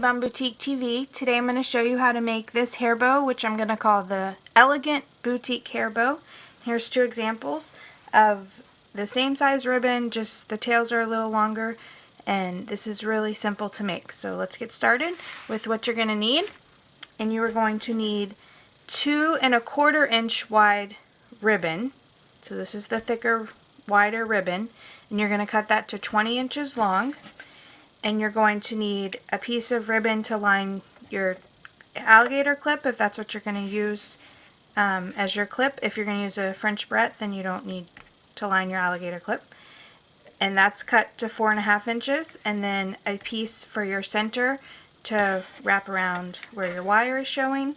Bum Boutique TV. Today I'm going to show you how to make this hair bow, which I'm going to call the Elegant Boutique Hair Bow. Here's two examples of the same size ribbon, just the tails are a little longer, and this is really simple to make. So let's get started with what you're going to need. And you are going to need 2 1/4 inch wide ribbon. So this is the thicker, wider ribbon, and you're going to cut that to 20 inches long. And you're going to need a piece of ribbon to line your alligator clip, if that's what you're going to use as your clip. If you're going to use a French barrette, then you don't need to line your alligator clip. And that's cut to 4 1/2 inches. And then a piece for your center to wrap around where your wire is showing.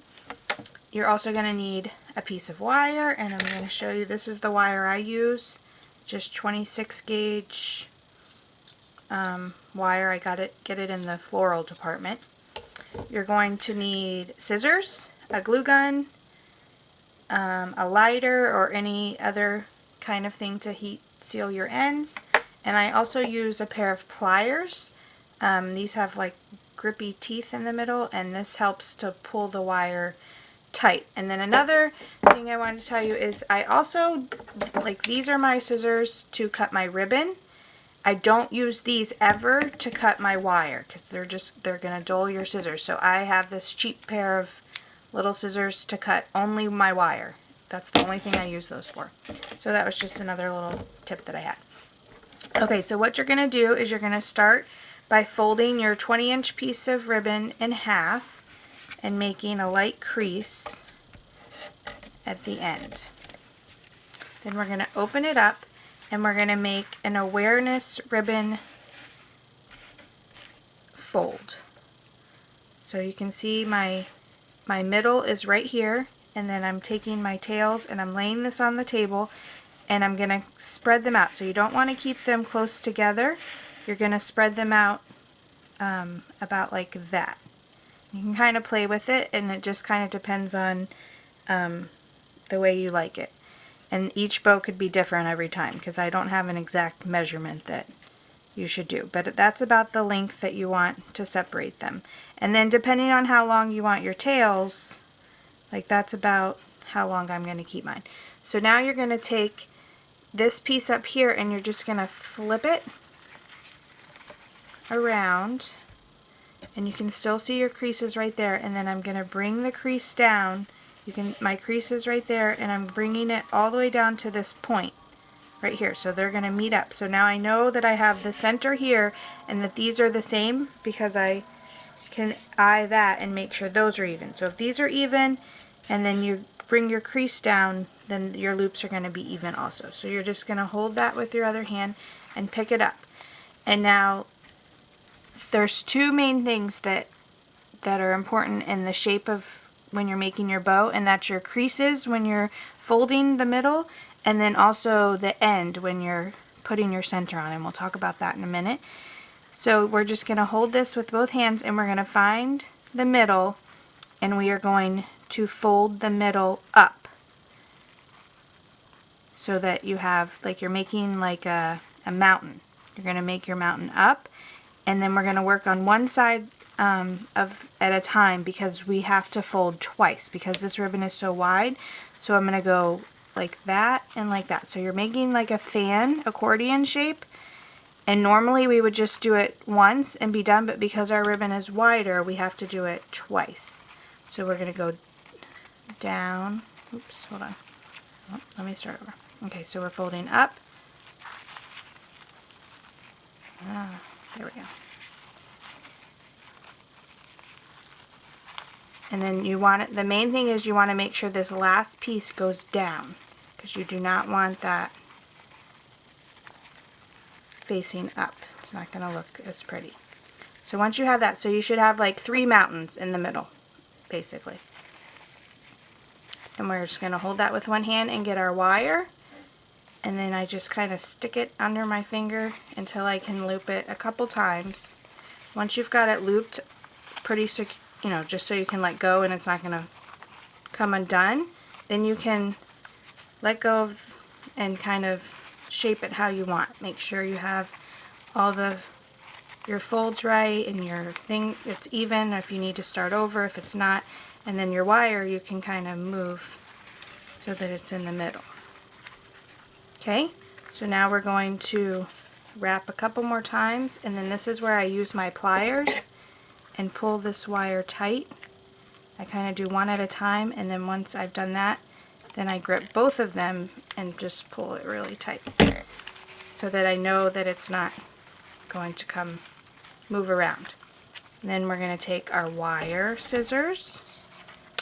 You're also going to need a piece of wire, and I'm going to show you, this is the wire I use, just 26 gauge wire. I get it in the floral department. You're going to need scissors, a glue gun, a lighter or any other kind of thing to heat seal your ends, and I also use a pair of pliers. These have like grippy teeth in the middle, and this helps to pull the wire tight. And then another thing I wanted to tell you is I also, like, these are my scissors to cut my ribbon. I don't use these ever to cut my wire because they're gonna dull your scissors. So I have this cheap pair of little scissors to cut only my wire. That's the only thing I use those for. So that was just another little tip that I had. Okay, so what you're gonna do is you're gonna start by folding your 20-inch piece of ribbon in half and making a light crease at the end. Then we're gonna open it up, and we're going to make an awareness ribbon fold. So you can see my middle is right here, and then I'm taking my tails and I'm laying this on the table, and I'm going to spread them out. So you don't want to keep them close together. You're going to spread them out about like that. You can kind of play with it, and it just kind of depends on the way you like it. And each bow could be different every time because I don't have an exact measurement that you should do. But that's about the length that you want to separate them. And then depending on how long you want your tails, like that's about how long I'm going to keep mine. So now you're going to take this piece up here and you're just going to flip it around. And you can still see your creases right there. And then I'm going to bring the crease down. My crease is right there, and I'm bringing it all the way down to this point right here. So they're going to meet up. So now I know that I have the center here and that these are the same because I can eye that and make sure those are even. So if these are even and then you bring your crease down, then your loops are going to be even also. So you're just going to hold that with your other hand and pick it up. And now there's two main things that are important in the shape of when you're making your bow, and that's your creases when you're folding the middle, and then also the end when you're putting your center on, and we'll talk about that in a minute. So we're just going to hold this with both hands, and we're going to find the middle, and we are going to fold the middle up so that you have, like, you're making like a mountain. You're going to make your mountain up, and then we're going to work on one side at a time because we have to fold twice because this ribbon is so wide. So I'm going to go like that and like that. So you're making like a fan accordion shape, and normally we would just do it once and be done, but because our ribbon is wider we have to do it twice. So we're going to go down. Oops, hold on. Oh, let me start over. Okay, so we're folding up. There we go. And then you want it, the main thing is you want to make sure this last piece goes down because you do not want that facing up. It's not going to look as pretty. So once you have that, so you should have like 3 mountains in the middle, basically. And we're just going to hold that with one hand and get our wire. And then I just kind of stick it under my finger until I can loop it a couple times. Once you've got it looped pretty secure, you know, just so you can let go and it's not going to come undone, then you can let go of and kind of shape it how you want. Make sure you have all the your folds right and your thing, it's even, if you need to start over if it's not, and then your wire you can kind of move so that it's in the middle. Okay, so now we're going to wrap a couple more times, and then this is where I use my pliers and pull this wire tight. I kind of do one at a time, and then once I've done that, then I grip both of them and just pull it really tight so that I know that it's not going to move around. And then we're going to take our wire scissors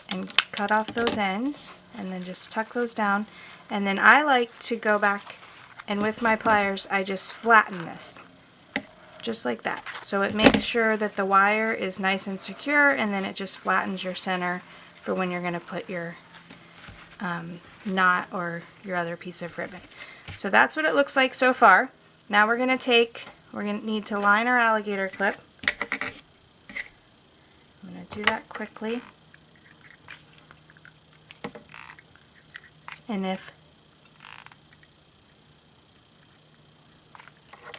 and cut off those ends, and then just tuck those down. And then I like to go back, and with my pliers I just flatten this just like that, so it makes sure that the wire is nice and secure, and then it just flattens your center for when you're going to put your knot or your other piece of ribbon. So that's what it looks like so far. Now we're going to need to line our alligator clip. I'm going to do that quickly. And if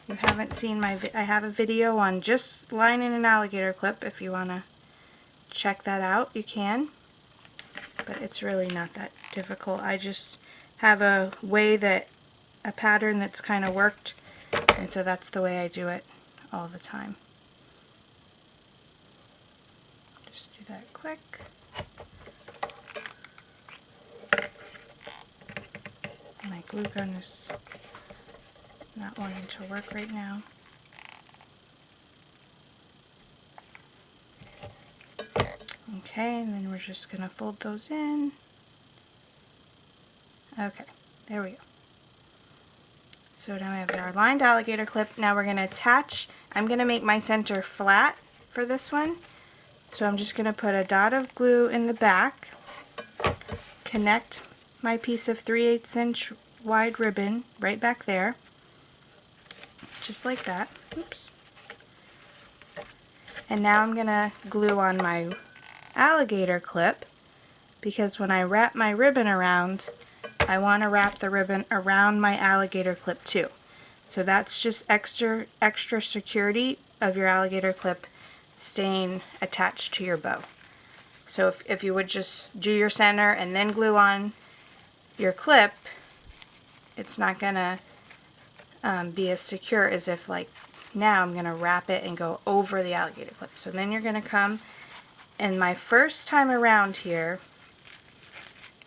you haven't seen I have a video on just lining an alligator clip. If you want to check that out, you can. But it's really not that difficult. I just have a pattern that's kind of worked, and so that's the way I do it all the time. Just do that quick. My glue gun is not wanting to work right now. Okay, and then we're just going to fold those in. Okay, there we go. So now we have our lined alligator clip. Now we're going to attach. I'm going to make my center flat for this one. So I'm just going to put a dot of glue in the back, connect my piece of 3/8 inch wide ribbon right back there, just like that. Oops. And now I'm going to glue on my alligator clip, because when I wrap my ribbon around, I want to wrap the ribbon around my alligator clip too. So that's just extra security of your alligator clip staying attached to your bow. So if you would just do your center and then glue on your clip, it's not going to be as secure as if, like, now I'm going to wrap it and go over the alligator clip. So then you're going to come, and my first time around here,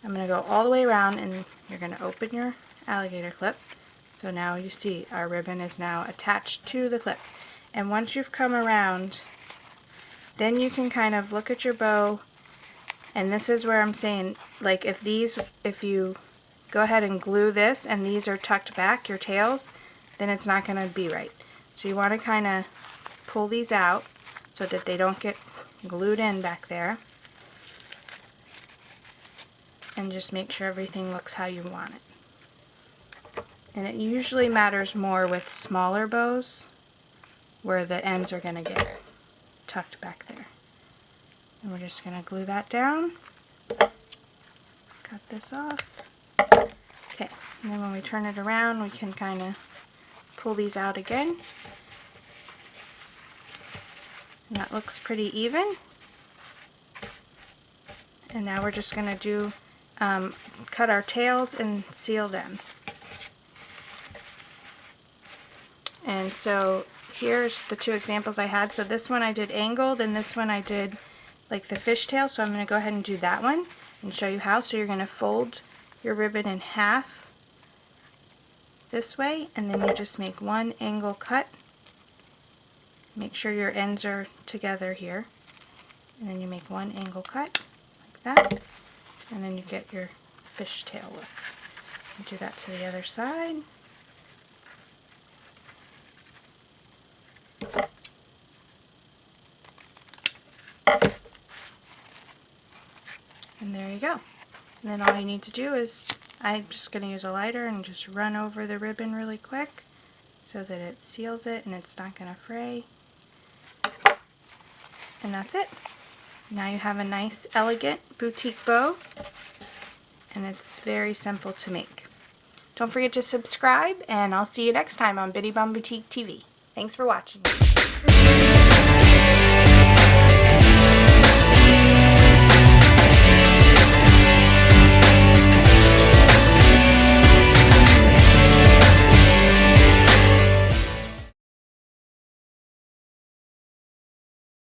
I'm going to go all the way around, and you're going to open your alligator clip. So now you see our ribbon is now attached to the clip. And once you've come around, then you can kind of look at your bow, and this is where I'm saying, like, if you go ahead and glue this and these are tucked back, your tails, then it's not going to be right. So you want to kind of pull these out so that they don't get glued in back there, and just make sure everything looks how you want it. And it usually matters more with smaller bows, where the ends are going to get tucked back there. And we're just going to glue that down. Cut this off. Okay, and then when we turn it around, we can kind of pull these out again. And that looks pretty even. And now we're just going to do cut our tails and seal them. And so here's the two examples I had. So this one I did angled, and this one I did like the fishtail. So I'm going to go ahead and do that one and show you how. So you're going to fold your ribbon in half this way, and then you just make one angle cut. Make sure your ends are together here, and then you make one angle cut like that, and then you get your fishtail look. You do that to the other side. And there you go. And then all you need to do is, I'm just going to use a lighter and just run over the ribbon really quick so that it seals it and it's not going to fray. And that's it. Now you have a nice, elegant boutique bow, and it's very simple to make. Don't forget to subscribe, and I'll see you next time on Bitty Bum Boutique TV. Thanks for watching.